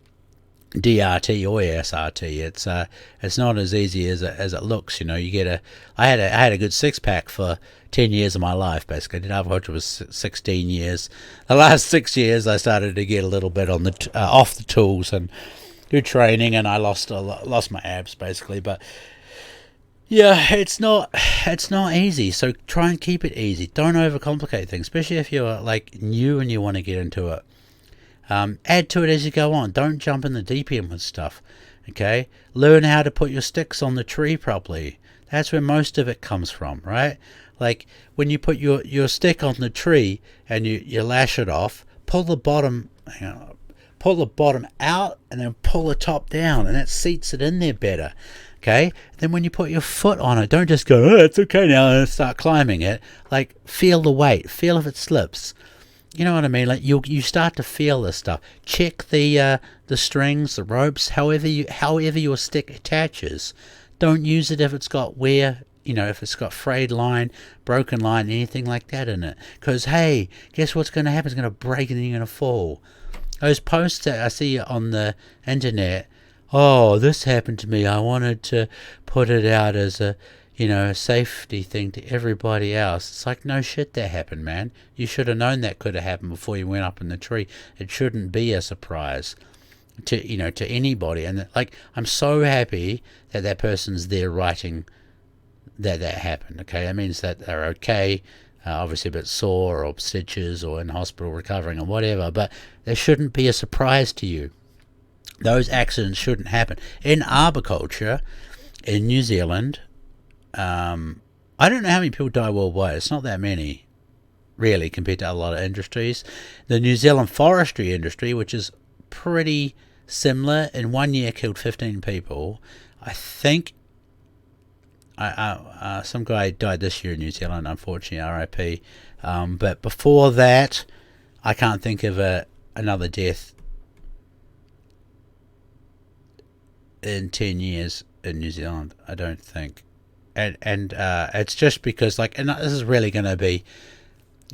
[SPEAKER 1] DRT or SRT, it's not as easy as it looks. I had a good six-pack for 10 years of my life, basically. I did agriculture for 16 years. The last 6 years I started to get a little bit on the off the tools and do training, and I lost my abs basically. But yeah, it's not easy, so try and keep it easy. Don't overcomplicate things, especially if you're like new and you want to get into it. Add to it as you go on. Don't jump in the deep end with stuff. Okay? Learn how to put your sticks on the tree properly. That's where most of it comes from, right? Like when you put your stick on the tree and you lash it off, pull the bottom out and then pull the top down, and that seats it in there better. Okay? Then when you put your foot on it, don't just go, oh, it's okay now, and start climbing it. Like, feel the weight. Feel if it slips. You know what I mean? Like you start to feel this stuff. Check the strings, the ropes, however your stick attaches. Don't use it if it's got wear, if it's got frayed line, broken line, anything like that in it. Because hey, guess what's going to happen? It's going to break and then you're going to fall. Those posts that I see on the internet. Oh, this happened to me. I wanted to put it out as a safety thing to everybody else. It's like, no shit, that happened, man. You should have known that could have happened before you went up in the tree. It shouldn't be a surprise to anybody. And like, I'm so happy that person's there writing that happened. Okay, that means that they're okay. Obviously a bit sore or stitches or in hospital recovering or whatever, but there shouldn't be a surprise to you. Those accidents shouldn't happen. In arboriculture, in New Zealand, I don't know how many people die worldwide. It's not that many, really, compared to a lot of industries. The New Zealand forestry industry, which is pretty similar, in 1 year killed 15 people. I think some guy died this year in New Zealand, unfortunately, RIP. But before that, I can't think of another death in 10 years in New Zealand, I don't think. And it's just because, and this is really going to be,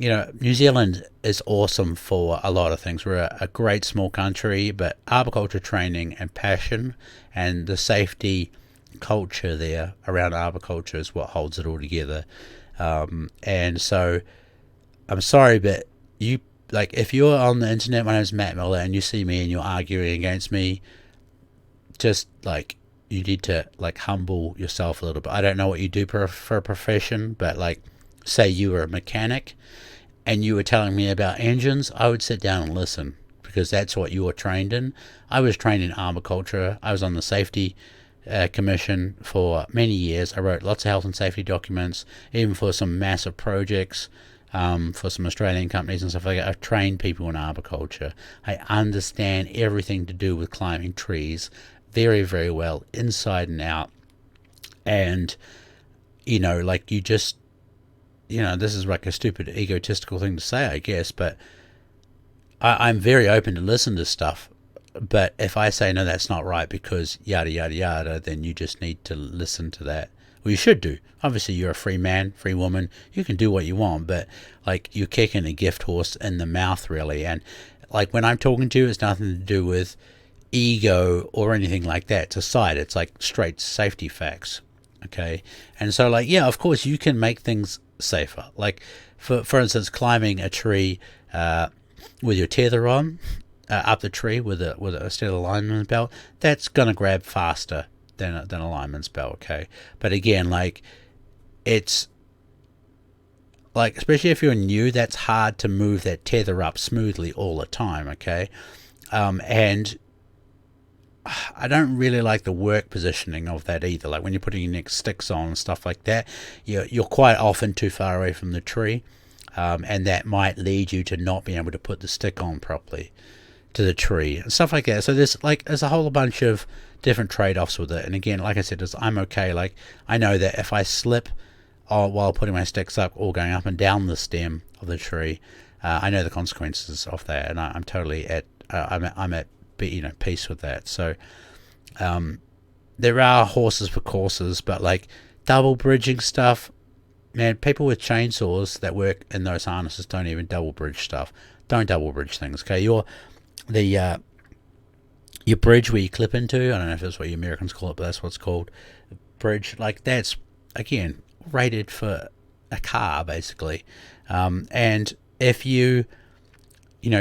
[SPEAKER 1] New Zealand is awesome for a lot of things. We're a great small country, but arboriculture training and passion and the safety culture there around arboriculture is what holds it all together. And so I'm sorry, but if you're on the internet, my name's Matt Miller, and you see me and you're arguing against me, just you need to humble yourself a little bit. I don't know what you do for a profession, but say you were a mechanic and you were telling me about engines, I would sit down and listen, because that's what you were trained in. I was trained in arboriculture. I was on the safety commission for many years. I wrote lots of health and safety documents, even for some massive projects, for some Australian companies and stuff like that. I've trained people in arboriculture. I understand everything to do with climbing trees very, very well, inside and out. And you just, this is like a stupid egotistical thing to say, I guess, but I'm very open to listen to stuff. But if I say, no, that's not right because yada yada yada, then you just need to listen to that. Well, you should do. Obviously, you're a free man, free woman, you can do what you want, but you're kicking a gift horse in the mouth, really. And when I'm talking to you, it's nothing to do with ego or anything like that. It's a side. It's straight safety facts. Okay. And so yeah, of course you can make things safer. For instance, climbing a tree with your tether on up the tree with a steel alignment belt, that's gonna grab faster than a lineman's belt. Okay. But again, it's like, especially if you're new, that's hard to move that tether up smoothly all the time, okay? And I don't really like the work positioning of that either. Like when you're putting your next sticks on and stuff like that, you're quite often too far away from the tree, and that might lead you to not being able to put the stick on properly to the tree and stuff like that. So there's a whole bunch of different trade-offs with it. And again, like I said, I'm okay. Like I know that if I slip while putting my sticks up or going up and down the stem of the tree, I know the consequences of that, and I'm totally I'm at peace with that. So there are horses for courses, but like double bridging stuff, man, people with chainsaws that work in those harnesses don't even double bridge stuff. Don't double bridge things, okay? Your bridge where you clip into, I don't know if that's what you Americans call it, but that's what it's called, bridge. Like that's, again, rated for a car, basically. And if you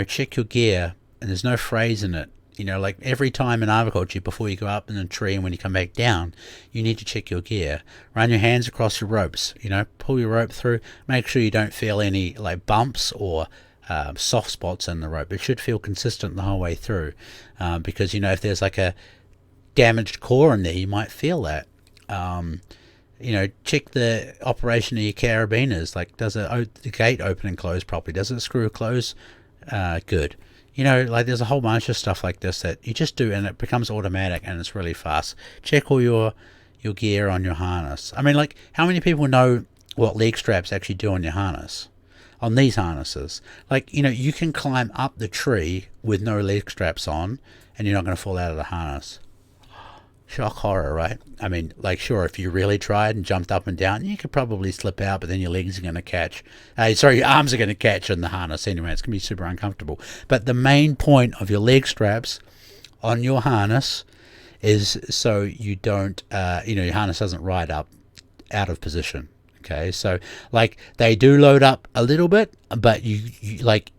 [SPEAKER 1] check your gear and there's no frays in it, like every time in agriculture, before you go up in the tree and when you come back down, you need to check your gear. Run your hands across your ropes, pull your rope through. Make sure you don't feel any like bumps or soft spots in the rope. It should feel consistent the whole way through, because if there's like a damaged core in there, you might feel that. Check the operation of your carabiners. Like, does the gate open and close properly? Does it screw close good? Like there's a whole bunch of stuff like this that you just do and it becomes automatic and it's really fast. Check all your gear on your harness. I mean, like, how many people know what leg straps actually do on your harness? On these harnesses, like, you can climb up the tree with no leg straps on and you're not going to fall out of the harness. Shock horror, right? I mean, like, sure, if you really tried and jumped up and down, you could probably slip out, but then your legs are going to catch. Your arms are going to catch in the harness anyway. It's going to be super uncomfortable. But the main point of your leg straps on your harness is so you don't, your harness doesn't ride up out of position. Okay, so like they do load up a little bit, but you like,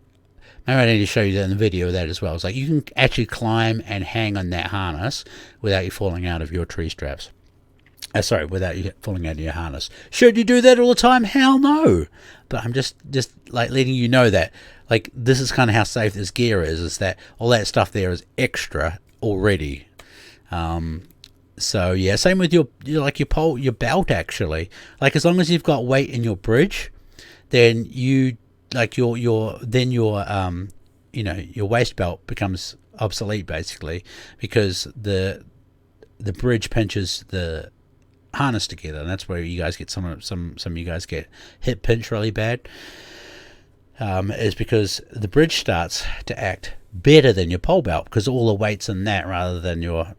[SPEAKER 1] maybe I need to show you that in the video of that as well. It's like you can actually climb and hang on that harness without you falling out of your tree straps. Without you falling out of your harness. Should you do that all the time? Hell no. But I'm just like letting you know that, like, this is kind of how safe this gear is that all that stuff there is extra already. So yeah, same with your pole, your belt actually. Like, as long as you've got weight in your bridge, then your waist belt becomes obsolete basically, because the bridge pinches the harness together, and that's where you guys get some of you guys get hip pinch really bad. Is because the bridge starts to act better than your pole belt because all the weight's in that rather than your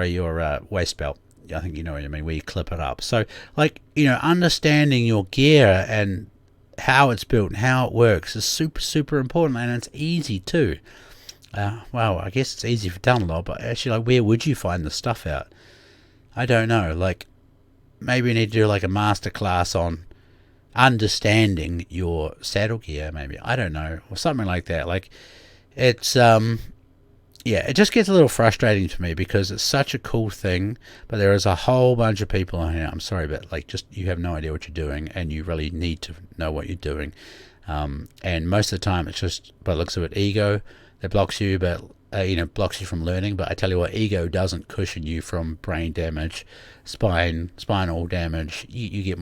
[SPEAKER 1] your waist belt. I think you know what I mean, where you clip it up. So, like, understanding your gear and how it's built and how it works is super, super important, and it's easy too. Well, I guess it's easy for download, but actually, like, where would you find the stuff out? I don't know. Like, maybe you need to do like a master class on understanding your saddle gear, maybe, I don't know, or something like that. Like, it's it just gets a little frustrating to me because it's such a cool thing, but there is a whole bunch of people on here, I'm sorry, but like, just, you have no idea what you're doing, and you really need to know what you're doing. And most of the time it's just, by the looks of it, ego that blocks you, but blocks you from learning. But I tell you what, ego doesn't cushion you from brain damage, spinal damage. You get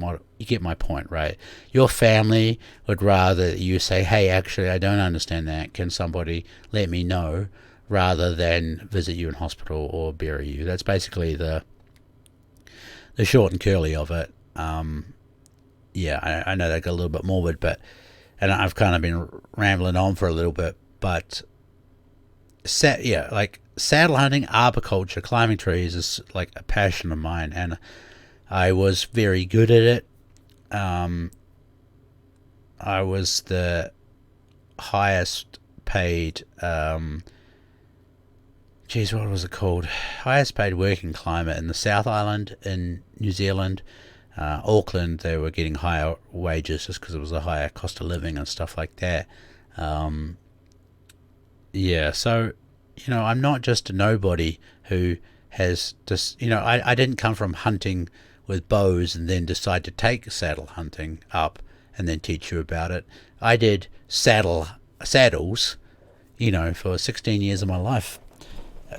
[SPEAKER 1] my point, right? Your family would rather you say, hey, actually, I don't understand that, can somebody let me know, rather than visit you in hospital or bury you. That's basically the short and curly of it. I know that got a little bit morbid, and I've kind of been rambling on for a little bit, but saddle hunting, arboriculture, climbing trees is like a passion of mine, and I was very good at it. I was the highest paid, what was it called? Highest paid working climber in the South Island in New Zealand. Auckland, they were getting higher wages just because it was a higher cost of living and stuff like that. So, I'm not just a nobody who has just, I didn't come from hunting with bows and then decide to take saddle hunting up and then teach you about it. I did saddles, for 16 years of my life,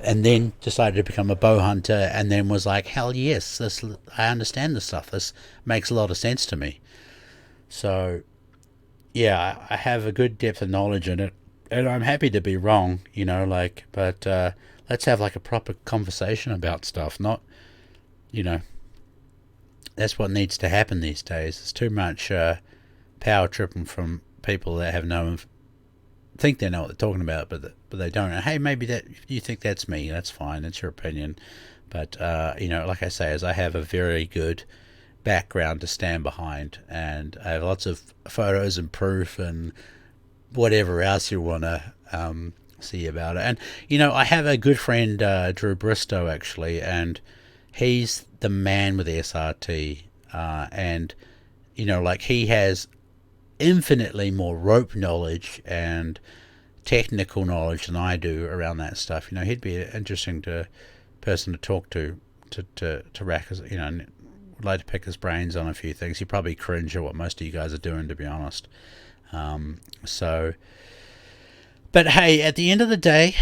[SPEAKER 1] and then decided to become a bow hunter, and then was like, hell yes, I understand this stuff. This makes a lot of sense to me. So, yeah, I have a good depth of knowledge in it, and I'm happy to be wrong, but let's have like a proper conversation about stuff, not, that's what needs to happen these days. There's too much power tripping from people that have think they know what they're talking about, but they don't. And hey, maybe that you think that's me. That's fine. That's your opinion. But like I say, I have a very good background to stand behind, and I have lots of photos and proof and whatever else you want to see about it. And I have a good friend, Drew Bristow, actually, and he's the man with the SRT, and he has infinitely more rope knowledge and technical knowledge than I do around that stuff. He'd be an interesting person to talk to rack his, would like to pick his brains on a few things. He'd probably cringe at what most of you guys are doing, to be honest. But hey, at the end of the day,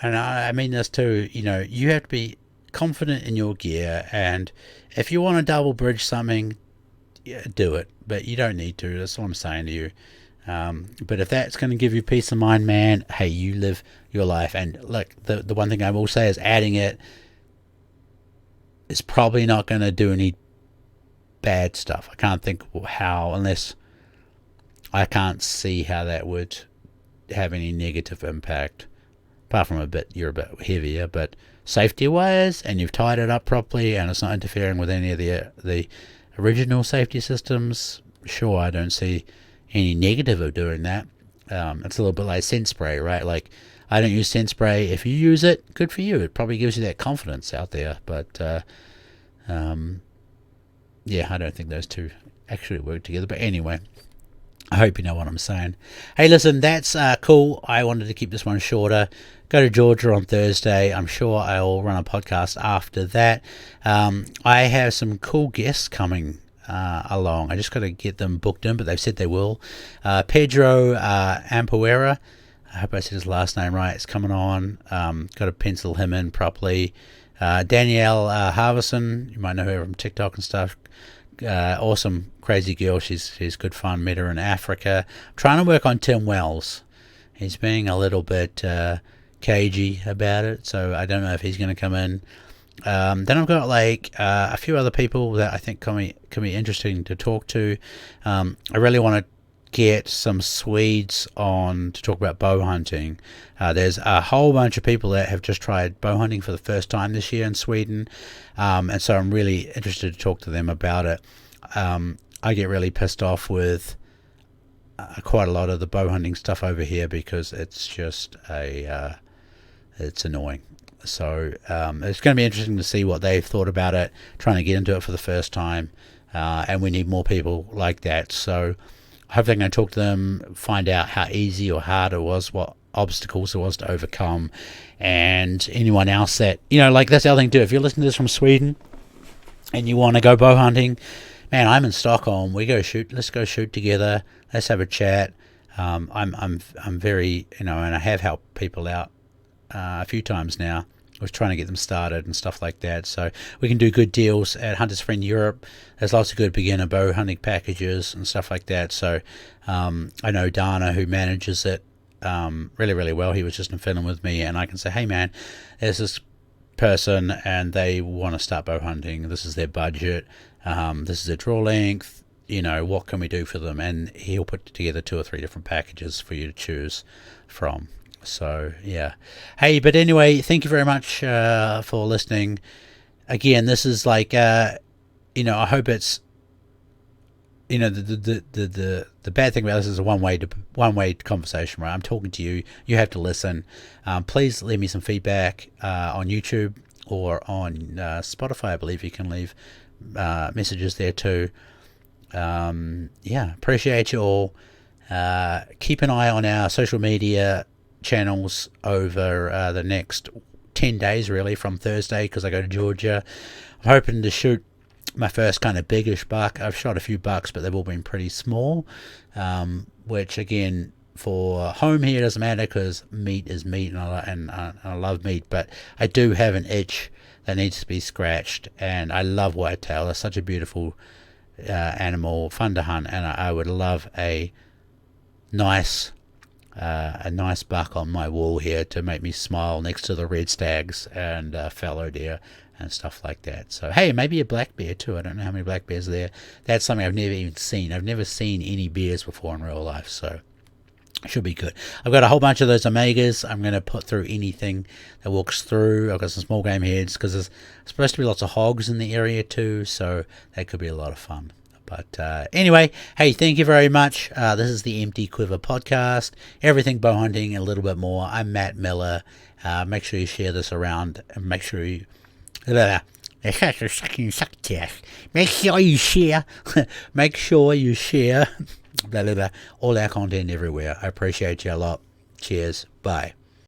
[SPEAKER 1] and I mean this too, you have to be confident in your gear, and if you want to double bridge something, do it, but you don't need to. That's what I'm saying to you. But if that's going to give you peace of mind, man, hey, you live your life. And look, the one thing I will say is adding it is probably not going to do any bad stuff. I can't think how, unless I can't see how that would have any negative impact, apart from you're a bit heavier, but safety wise, and you've tied it up properly, and it's not interfering with any of the original safety systems, sure, I don't see any negative of doing that. It's a little bit like scent spray, right? Like, I don't use scent spray. If you use it, good for you. It probably gives you that confidence out there. But I don't think those two actually work together. But anyway, I hope you know what I'm saying. Hey, listen, that's cool. I wanted to keep this one shorter. Go to Georgia on Thursday. I'm sure I'll run a podcast after that. I have some cool guests coming along. I just got to get them booked in, but they've said they will. Pedro Ampuera, I hope I said his last name right, is coming on. Got to pencil him in properly. Danielle Harvison, you might know her from TikTok and stuff. Awesome, crazy girl. She's good fun. Met her in Africa. I'm trying to work on Tim Wells. He's being a little bit cagey about it, so I don't know if he's going to come in. Then I've got a few other people that I think can be interesting to talk to. I really want to get some Swedes on to talk about bow hunting. There's a whole bunch of people that have just tried bow hunting for the first time this year in Sweden, and so I'm really interested to talk to them about it. I get really pissed off with quite a lot of the bow hunting stuff over here because it's just it's annoying. So it's going to be interesting to see what they've thought about it, trying to get into it for the first time, and we need more people like that. So hopefully I'm going to talk to them, find out how easy or hard it was, what obstacles there was to overcome, and anyone else that, that's the other thing too. If you're listening to this from Sweden and you want to go bow hunting, man, I'm in Stockholm. Let's go shoot together. Let's have a chat. I'm very, and I have helped people out a few times now. I was trying to get them started and stuff like that, so we can do good deals at Hunters Friend Europe. There's lots of good beginner bow hunting packages and stuff like that. So I know Dana, who manages it really, really well. He was just in Finland with me, and I can say, hey man, there's this person and they want to start bow hunting. This is their budget. This is their draw length. What can we do for them? And he'll put together 2 or 3 different packages for you to choose from. So yeah, hey, but anyway, thank you very much for listening. Again, this is I hope it's the bad thing about this is a one way conversation, right? I'm talking to you, you have to listen. Please leave me some feedback on YouTube or on Spotify. I believe you can leave messages there too. Appreciate you all. Keep an eye on our social media channels over the next 10 days, really, from Thursday, because I go to Georgia. I'm hoping to shoot my first kind of biggish buck. I've shot a few bucks, but they've all been pretty small, which again, for home here doesn't matter because meat is meat, and I love meat, but I do have an itch that needs to be scratched, and I love whitetail. It's such a beautiful animal, fun to hunt, and I would love a nice buck on my wall here to make me smile next to the red stags and fallow deer and stuff like that. So hey, maybe a black bear too. I don't know how many black bears are there. That's something I've never even seen. I've never seen any bears before in real life, so should be good. I've got a whole bunch of those omegas. I'm going to put through anything that walks through. I've got some small game heads because there's supposed to be lots of hogs in the area too, so that could be a lot of fun. But anyway, hey, thank you very much. This is the Empty Quiver Podcast. Everything bow hunting and a little bit more. I'm Matt Miller. Make sure you share this around, and make sure you... Make sure you share. Make sure you share all our content everywhere. I appreciate you a lot. Cheers. Bye.